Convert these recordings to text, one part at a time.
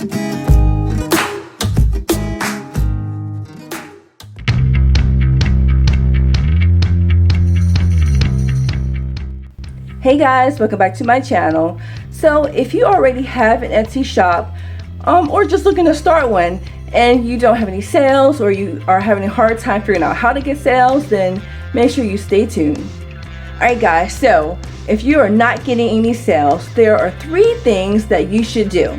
Hey guys, welcome back to my channel. So if you already have an Etsy shop or just looking to start one and you don't have any sales, or you are having a hard time figuring out how to get sales, then make sure you stay tuned. Alright guys, so if you are not getting any sales, there are 3 things that you should do.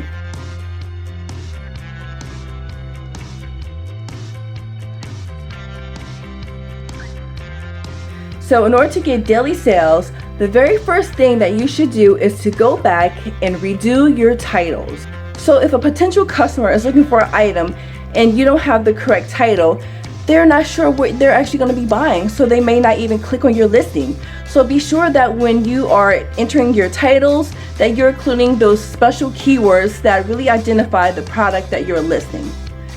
So in order to get daily sales, the very first thing that you should do is to go back and redo your titles. So if a potential customer is looking for an item and you don't have the correct title, they're not sure what they're actually going to be buying, so they may not even click on your listing. So be sure that when you are entering your titles, that you're including those special keywords that really identify the product that you're listing.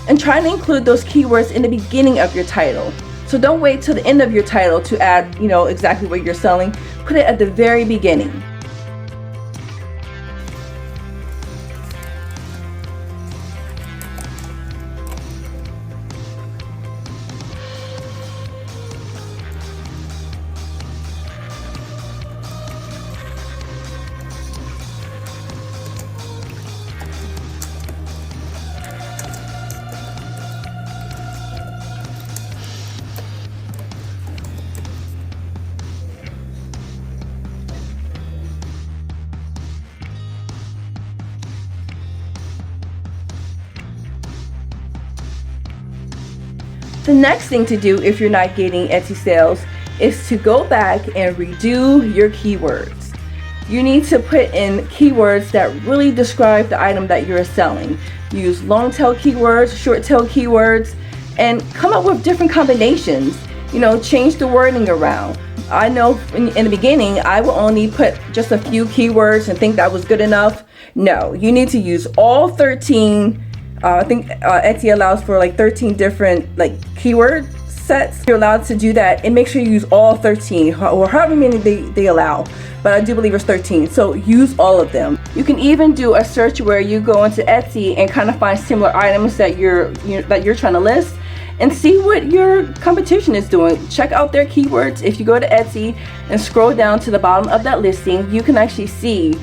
And try to include those keywords in the beginning of your title. So don't wait till the end of your title to add, exactly what you're selling. Put it at the very beginning. The next thing to do if you're not getting Etsy sales is to go back and redo your keywords. You need to put in keywords that really describe the item that you're selling. Use long tail keywords, short tail keywords, and come up with different combinations. Change the wording around. I know in the beginning I would only put just a few keywords and think that was good enough. No, you need to use all 13. I think Etsy allows for like 13 different keyword sets. You're allowed to do that, and make sure you use all 13 or however many they allow, but I do believe it's 13, so use all of them. You can even do a search where you go into Etsy and kind of find similar items that you're trying to list and see what your competition is doing. Check out their keywords. If you go to Etsy and scroll down to the bottom of that listing, you can actually see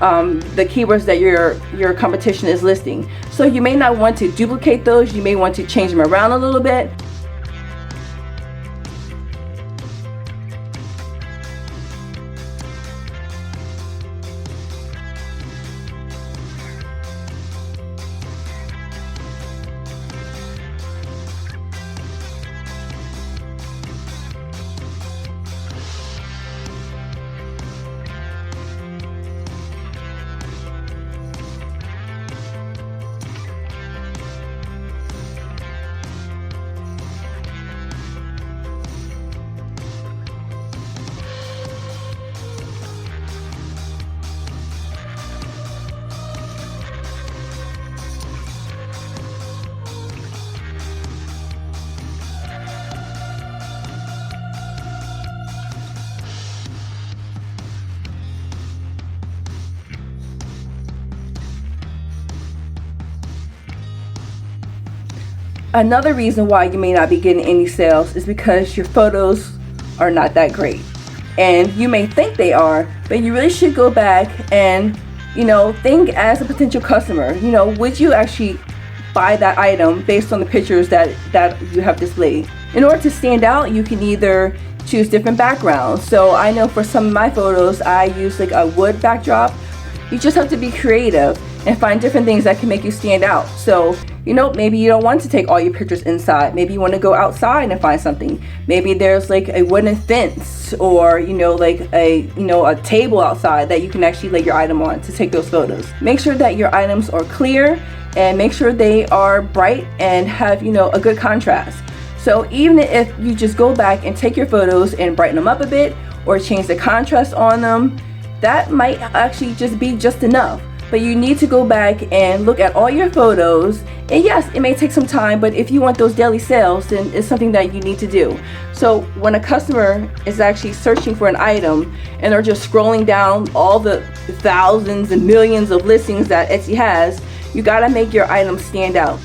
the keywords that your competition is listing. So you may not want to duplicate those, you may want to change them around a little bit. Another reason why you may not be getting any sales is because your photos are not that great. And you may think they are, but you really should go back and, think as a potential customer. Would you actually buy that item based on the pictures that you have displayed? In order to stand out, you can either choose different backgrounds. So I know for some of my photos, I use a wood backdrop. You just have to be creative and find different things that can make you stand out. So, maybe you don't want to take all your pictures inside. Maybe you want to go outside and find something. Maybe there's a wooden fence, or a table outside that you can actually lay your item on to take those photos. Make sure that your items are clear, and make sure they are bright and have a good contrast. So even if you just go back and take your photos and brighten them up a bit, or change the contrast on them, that might actually just be just enough. But you need to go back and look at all your photos, and yes, it may take some time, but if you want those daily sales, then it's something that you need to do. So when a customer is actually searching for an item and they're just scrolling down all the thousands and millions of listings that Etsy has, You gotta make your items stand out.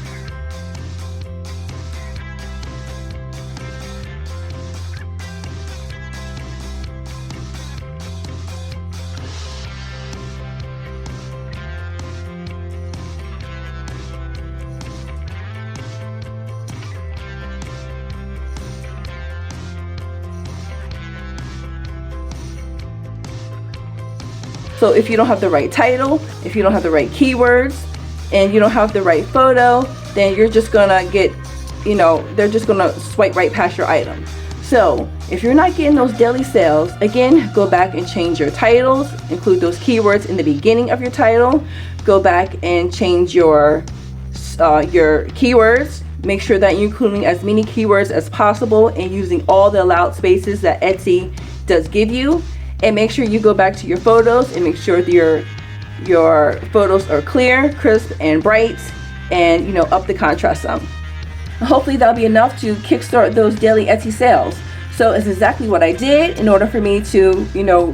So if you don't have the right title, if you don't have the right keywords, and you don't have the right photo, then you're just gonna get, they're just gonna swipe right past your item. So if you're not getting those daily sales, again, go back and change your titles, include those keywords in the beginning of your title, go back and change your keywords. Make sure that you're including as many keywords as possible and using all the allowed spaces that Etsy does give you. And make sure you go back to your photos and make sure that your photos are clear, crisp, and bright, and up the contrast some. Hopefully that'll be enough to kickstart those daily Etsy sales. So it's exactly what I did in order for me to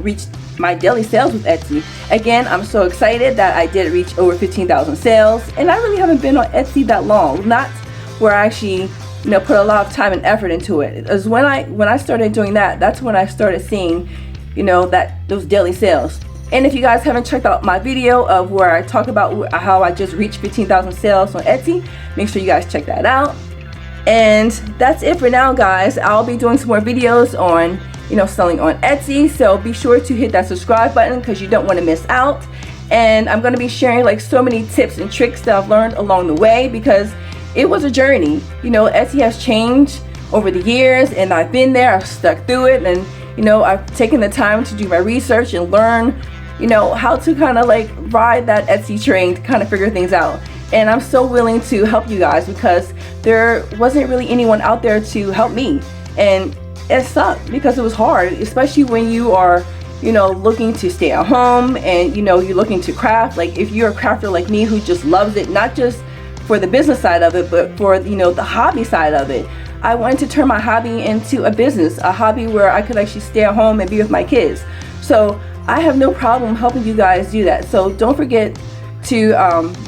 reach my daily sales with Etsy. Again, I'm so excited that I did reach over 15,000 sales, and I really haven't been on Etsy that long. Not where I actually put a lot of time and effort into it. As when I started doing that, that's when I started seeing those daily sales. And if you guys haven't checked out my video of where I talk about how I just reached 15,000 sales on Etsy, make sure you guys check that out. And that's it for now, guys. I'll be doing some more videos on selling on Etsy, so be sure to hit that subscribe button because you don't want to miss out. And I'm going to be sharing like so many tips and tricks that I've learned along the way, because it was a journey. Etsy has changed over the years, and I've been there, I've stuck through it, and I've taken the time to do my research and learn, how to kind of like ride that Etsy train to kind of figure things out. And I'm so willing to help you guys because there wasn't really anyone out there to help me. And it sucked because it was hard, especially when you are, looking to stay at home and, you're looking to craft. Like if you're a crafter like me who just loves it, not just for the business side of it, but for, the hobby side of it. I wanted to turn my hobby into a business, a hobby where I could actually stay at home and be with my kids. So I have no problem helping you guys do that. So don't forget to,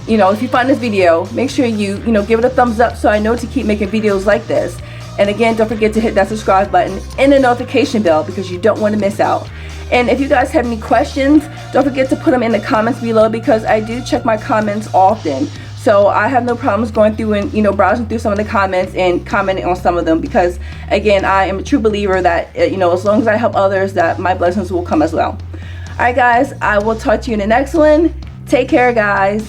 if you find this video, make sure you, give it a thumbs up so I know to keep making videos like this. And again, don't forget to hit that subscribe button and the notification bell because you don't want to miss out. And if you guys have any questions, don't forget to put them in the comments below because I do check my comments often. So I have no problems going through and, browsing through some of the comments and commenting on some of them because, again, I am a true believer that, as long as I help others, that my blessings will come as well. All right, guys, I will talk to you in the next one. Take care, guys.